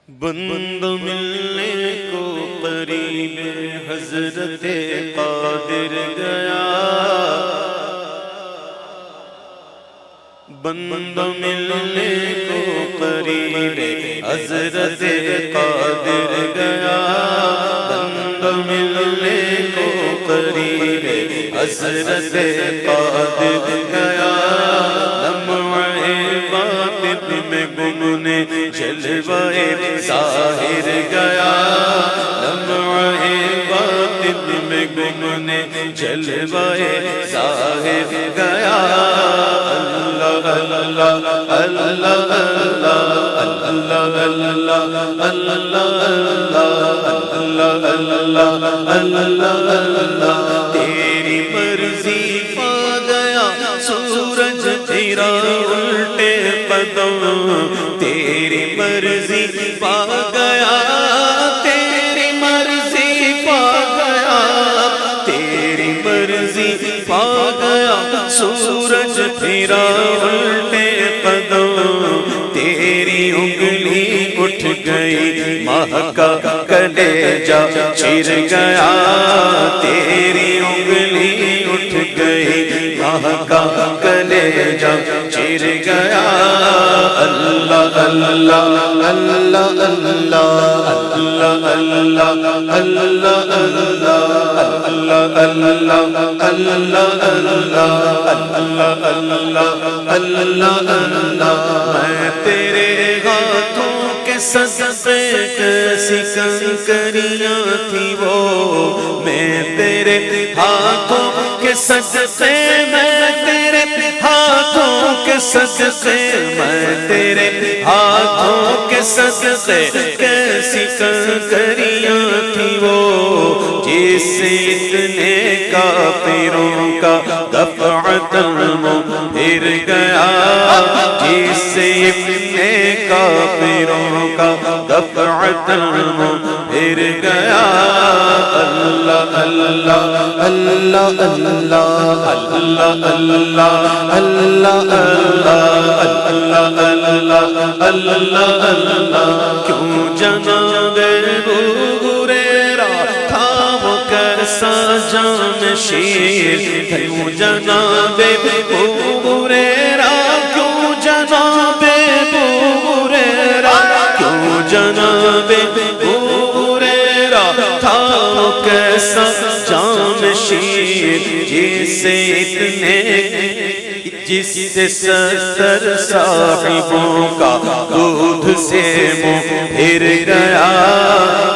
بندہ ملنے کو قریب حضرت قادر گیا، بندہ ملنے کو قریب حضرت قادر گیا، بندہ ملنے کو قریب حضرت قادر گیا، لمحہ باطن میں گمنے جلوہ ظاہر گیا، لمحہ باطن میں گمنے جلوہ ظاہر گیا، اللہ اللہ اللہ اللہ اللہ اللہ اللہ، تیری مرضی پا گیا سورج تیرا الٹے قدم، تیری مرضی پا گیا، تیری مرضی پا گیا، تیری مرضی پا گیا سورج تیرا الٹے قدم، تیری انگلی اٹھ گئی ماہ کا کلیجہ چر گیا، تیری انگلی اٹھ گئی ماہ کا کلیجہ چر گیا، اللہ اللہ اللہ اللہ اللہ اللہ اللہ اللہ اللہ، میں تیرے ہاتھوں کے صدقے کیسی کنکریاں تھی وہ، میں تیرے ہاتھوں کے صدقے، میں تیرے ہاتھوں کے صدقے، میں تیرے ہاتھوں کے صدقے کیسی کنکریاں تھی وہ، جس سے اتنے کافروں کا دفعتاً پھر گیا، جس سے اتنے کافروں کا دفعتاً پھر گیا، اللہ اللہ اللہ اللہ اللہ اللہ اللہ اللہ اللہ، کیوں جناب ابو ہریرہ تھا وہ کیسا جانشین، کیوں جناب ابو ہریرہ، کیوں جناب ابو ہریرہ، کیوں جناب ابو ہریرہ تھا وہ کیسا جانشین، جسے اتنے، جس سے 70 صاحبوں کا دودھ سے منہ پھر گیا،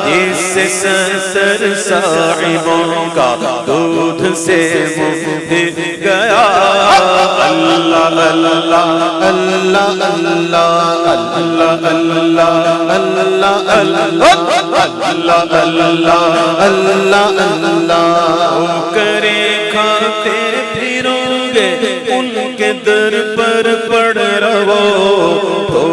جس سے 70 صاحبوں کا دودھ سے منہ پھر گیا، اللہ اللہ اللہ اللہ اللہ اللہ اللہ اللہ، ہو کرے کھاتے پھرو گے ان کے در پر پڑ رہو، ہو